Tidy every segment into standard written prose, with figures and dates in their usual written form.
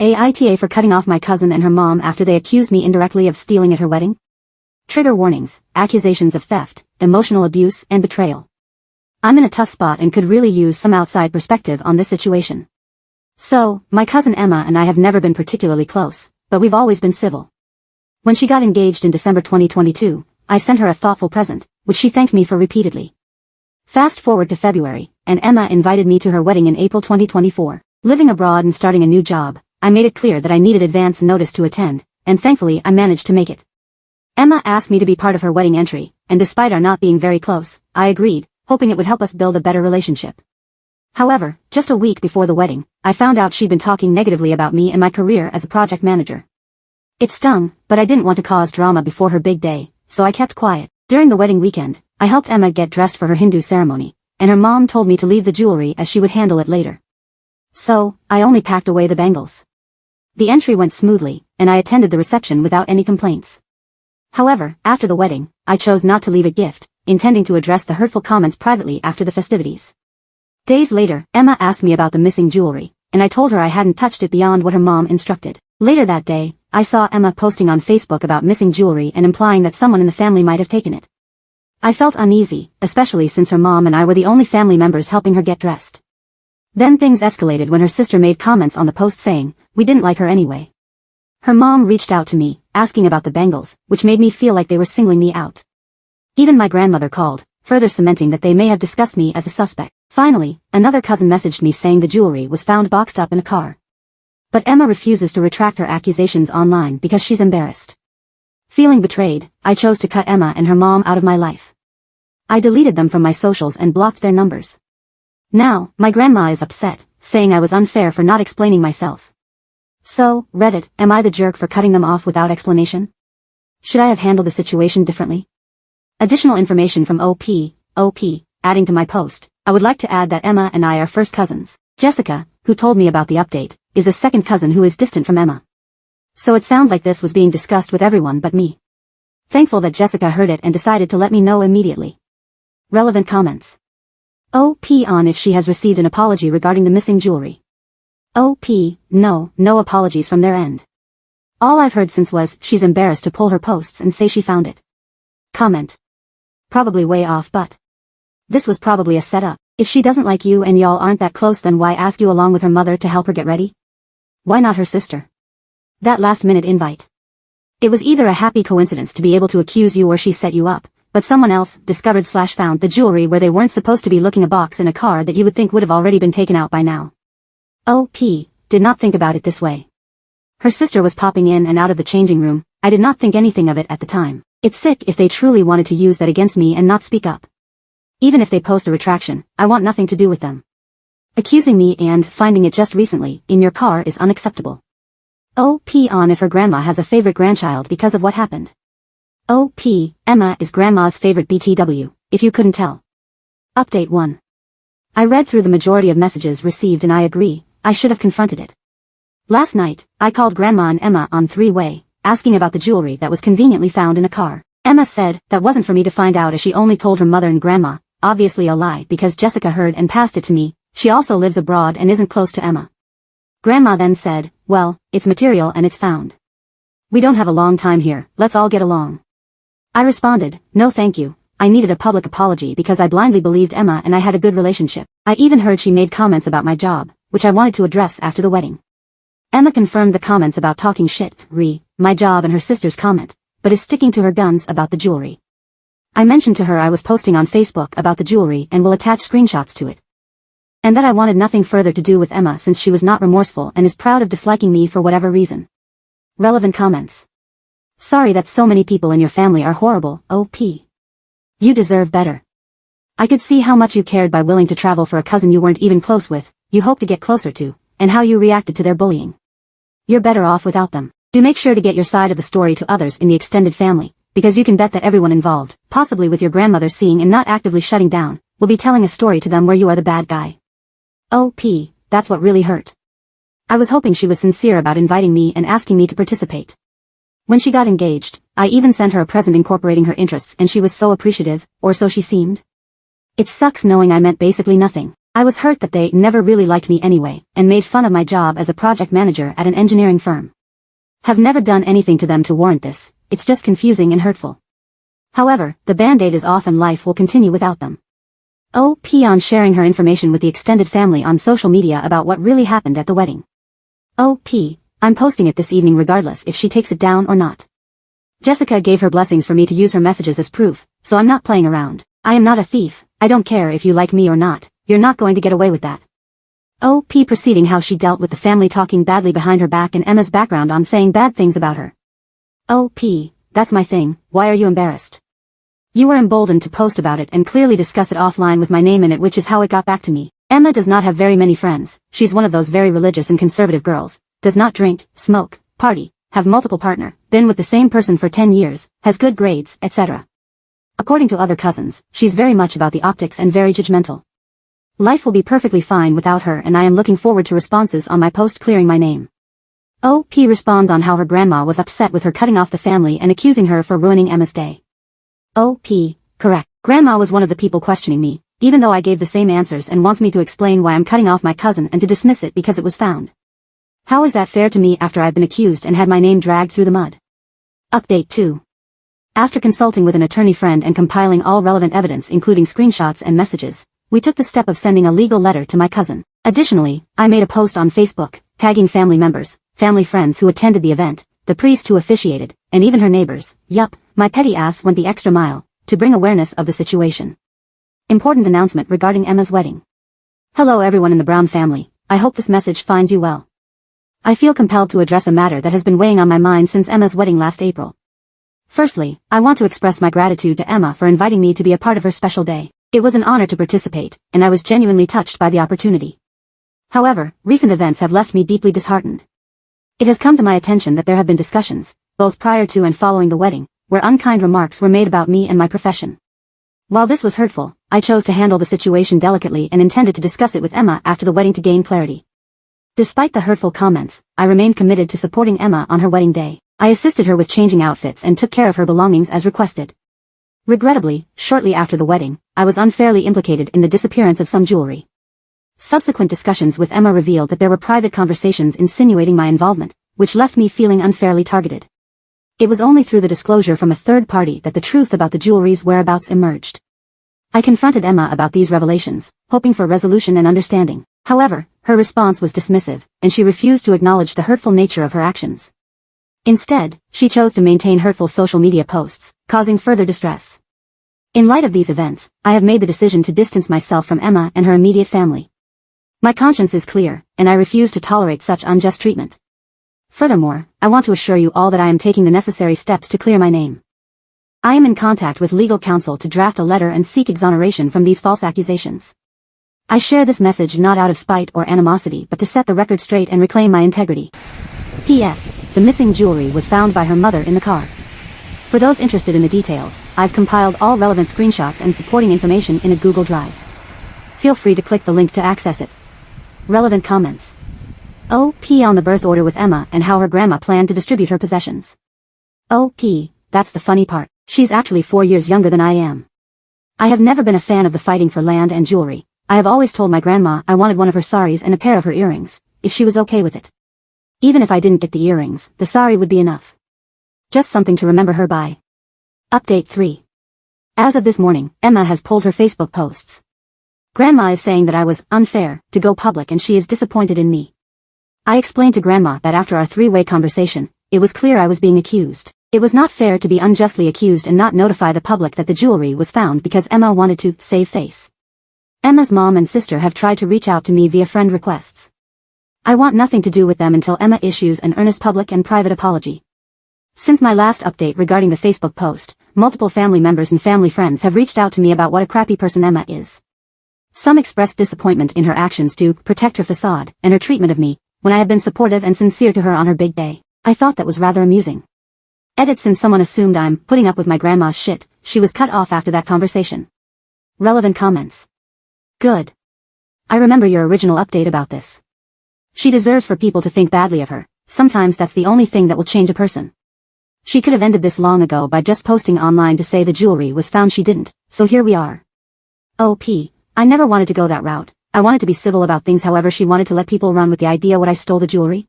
AITA for cutting off my cousin and her mom after they accused me indirectly of stealing at her wedding. Trigger warnings, accusations of theft, emotional abuse, and betrayal. I'm in a tough spot and could really use some outside perspective on this situation. So, my cousin Emma and I have never been particularly close, but we've always been civil. When she got engaged in December 2022, I sent her a thoughtful present, which she thanked me for repeatedly. Fast forward to February, and Emma invited me to her wedding in April 2024. Living abroad and starting a new job, I made it clear that I needed advance notice to attend, and thankfully I managed to make it. Emma asked me to be part of her wedding entry, and despite our not being very close, I agreed, hoping it would help us build a better relationship. However, just a week before the wedding, I found out she'd been talking negatively about me and my career as a project manager. It stung, but I didn't want to cause drama before her big day, so I kept quiet. During the wedding weekend, I helped Emma get dressed for her Hindu ceremony, and her mom told me to leave the jewelry as she would handle it later. So, I only packed away the bangles. The entry went smoothly, and I attended the reception without any complaints. However, after the wedding, I chose not to leave a gift, intending to address the hurtful comments privately after the festivities. Days later, Emma asked me about the missing jewelry, and I told her I hadn't touched it beyond what her mom instructed. Later that day, I saw Emma posting on Facebook about missing jewelry and implying that someone in the family might have taken it. I felt uneasy, especially since her mom and I were the only family members helping her get dressed. Then things escalated when her sister made comments on the post saying, "We didn't like her anyway." Her mom reached out to me, asking about the bangles, which made me feel like they were singling me out. Even my grandmother called, further cementing that they may have discussed me as a suspect. Finally, another cousin messaged me saying the jewelry was found boxed up in a car. But Emma refuses to retract her accusations online because she's embarrassed. Feeling betrayed, I chose to cut Emma and her mom out of my life. I deleted them from my socials and blocked their numbers. Now, my grandma is upset, saying I was unfair for not explaining myself. So, Reddit, am I the jerk for cutting them off without explanation? Should I have handled the situation differently? Additional information from OP, adding to my post. I would like to add that Emma and I are first cousins. Jessica, who told me about the update, is a second cousin who is distant from Emma. So it sounds like this was being discussed with everyone but me. Thankful that Jessica heard it and decided to let me know immediately. Relevant comments. OP on if she has received an apology regarding the missing jewelry. OP, no apologies from their end. All I've heard since was she's embarrassed to pull her posts and say she found it. Comment. Probably way off, but this was probably a setup. If she doesn't like you and y'all aren't that close, then why ask you along with her mother to help her get ready? Why not her sister? That last-minute invite. It was either a happy coincidence to be able to accuse you or she set you up, but someone else discovered/found the jewelry where they weren't supposed to be, looking a box in a car that you would think would have already been taken out by now. OP, did not think about it this way. Her sister was popping in and out of the changing room. I did not think anything of it at the time. It's sick if they truly wanted to use that against me and not speak up. Even if they post a retraction, I want nothing to do with them. Accusing me and finding it just recently in your car is unacceptable. OP on if her grandma has a favorite grandchild because of what happened. OP, Emma is grandma's favorite BTW, if you couldn't tell. Update 1. I read through the majority of messages received and I agree, I should have confronted it. Last night, I called Grandma and Emma on three-way, asking about the jewelry that was conveniently found in a car. Emma said that wasn't for me to find out, as she only told her mother and grandma, obviously a lie because Jessica heard and passed it to me. She also lives abroad and isn't close to Emma. Grandma then said, well, it's material and it's found. We don't have a long time here, let's all get along. I responded, no thank you, I needed a public apology because I blindly believed Emma and I had a good relationship. I even heard she made comments about my job, which I wanted to address after the wedding. Emma confirmed the comments about talking shit, my job and her sister's comment, but is sticking to her guns about the jewelry. I mentioned to her I was posting on Facebook about the jewelry and will attach screenshots to it. And that I wanted nothing further to do with Emma since she was not remorseful and is proud of disliking me for whatever reason. Relevant comments. Sorry that so many people in your family are horrible, OP. You deserve better. I could see how much you cared by willing to travel for a cousin you weren't even close with, you hoped to get closer to, and how you reacted to their bullying. You're better off without them. Do make sure to get your side of the story to others in the extended family, because you can bet that everyone involved, possibly with your grandmother seeing and not actively shutting down, will be telling a story to them where you are the bad guy. OP, that's what really hurt. I was hoping she was sincere about inviting me and asking me to participate. When she got engaged, I even sent her a present incorporating her interests and she was so appreciative, or so she seemed. It sucks knowing I meant basically nothing. I was hurt that they never really liked me anyway, and made fun of my job as a project manager at an engineering firm. Have never done anything to them to warrant this, it's just confusing and hurtful. However, the band-aid is off and life will continue without them. OP on sharing her information with the extended family on social media about what really happened at the wedding. OP, I'm posting it this evening regardless if she takes it down or not. Jessica gave her blessings for me to use her messages as proof, so I'm not playing around. I am not a thief, I don't care if you like me or not, you're not going to get away with that. OP proceeding how she dealt with the family talking badly behind her back and Emma's background on saying bad things about her. OP, that's my thing, why are you embarrassed? You were emboldened to post about it and clearly discuss it offline with my name in it, which is how it got back to me. Emma does not have very many friends, she's one of those very religious and conservative girls, does not drink, smoke, party, have multiple partner, been with the same person for 10 years, has good grades, etc. According to other cousins, she's very much about the optics and very judgmental. Life will be perfectly fine without her and I am looking forward to responses on my post clearing my name. OP responds on how her grandma was upset with her cutting off the family and accusing her for ruining Emma's day. OP, correct. Grandma was one of the people questioning me, even though I gave the same answers and wants me to explain why I'm cutting off my cousin and to dismiss it because it was found. How is that fair to me after I've been accused and had my name dragged through the mud? Update 2. After consulting with an attorney friend and compiling all relevant evidence including screenshots and messages, we took the step of sending a legal letter to my cousin. Additionally, I made a post on Facebook, tagging family members, family friends who attended the event, the priest who officiated, and even her neighbors. Yup, my petty ass went the extra mile, to bring awareness of the situation. Important announcement regarding Emma's wedding. Hello everyone in the Brown family, I hope this message finds you well. I feel compelled to address a matter that has been weighing on my mind since Emma's wedding last April. Firstly, I want to express my gratitude to Emma for inviting me to be a part of her special day. It was an honor to participate, and I was genuinely touched by the opportunity. However, recent events have left me deeply disheartened. It has come to my attention that there have been discussions, both prior to and following the wedding, where unkind remarks were made about me and my profession. While this was hurtful, I chose to handle the situation delicately and intended to discuss it with Emma after the wedding to gain clarity. Despite the hurtful comments, I remained committed to supporting Emma on her wedding day. I assisted her with changing outfits and took care of her belongings as requested. Regrettably, shortly after the wedding, I was unfairly implicated in the disappearance of some jewelry. Subsequent discussions with Emma revealed that there were private conversations insinuating my involvement, which left me feeling unfairly targeted. It was only through the disclosure from a third party that the truth about the jewelry's whereabouts emerged. I confronted Emma about these revelations, hoping for resolution and understanding. However, her response was dismissive, and she refused to acknowledge the hurtful nature of her actions. Instead, she chose to maintain hurtful social media posts, causing further distress. In light of these events, I have made the decision to distance myself from Emma and her immediate family. My conscience is clear, and I refuse to tolerate such unjust treatment. Furthermore, I want to assure you all that I am taking the necessary steps to clear my name. I am in contact with legal counsel to draft a letter and seek exoneration from these false accusations. I share this message not out of spite or animosity but to set the record straight and reclaim my integrity. P.S. The missing jewelry was found by her mother in the car. For those interested in the details, I've compiled all relevant screenshots and supporting information in a Google Drive. Feel free to click the link to access it. Relevant comments. OP on the birth order with Emma and how her grandma planned to distribute her possessions. OP, that's the funny part. She's actually 4 years younger than I am. I have never been a fan of the fighting for land and jewelry. I have always told my grandma I wanted one of her saris and a pair of her earrings, if she was okay with it. Even if I didn't get the earrings, the sari would be enough. Just something to remember her by. Update 3. As of this morning, Emma has pulled her Facebook posts. Grandma is saying that I was unfair to go public and she is disappointed in me. I explained to Grandma that after our three-way conversation, it was clear I was being accused. It was not fair to be unjustly accused and not notify the public that the jewelry was found because Emma wanted to save face. Emma's mom and sister have tried to reach out to me via friend requests. I want nothing to do with them until Emma issues an earnest public and private apology. Since my last update regarding the Facebook post, multiple family members and family friends have reached out to me about what a crappy person Emma is. Some expressed disappointment in her actions to protect her facade and her treatment of me, when I have been supportive and sincere to her on her big day. I thought that was rather amusing. Edit: since someone assumed I'm putting up with my grandma's shit, she was cut off after that conversation. Relevant comments. Good. I remember your original update about this. She deserves for people to think badly of her. Sometimes that's the only thing that will change a person. She could have ended this long ago by just posting online to say the jewelry was found. She didn't, so here we are. OP, I never wanted to go that route. I wanted to be civil about things, however she wanted to let people run with the idea what I stole the jewelry.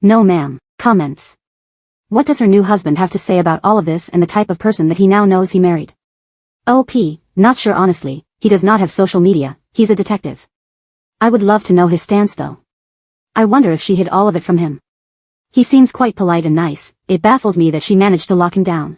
No ma'am. Comments. What does her new husband have to say about all of this and the type of person that he now knows he married? OP, not sure honestly, he does not have social media, he's a detective. I would love to know his stance though. I wonder if she hid all of it from him. He seems quite polite and nice, it baffles me that she managed to lock him down.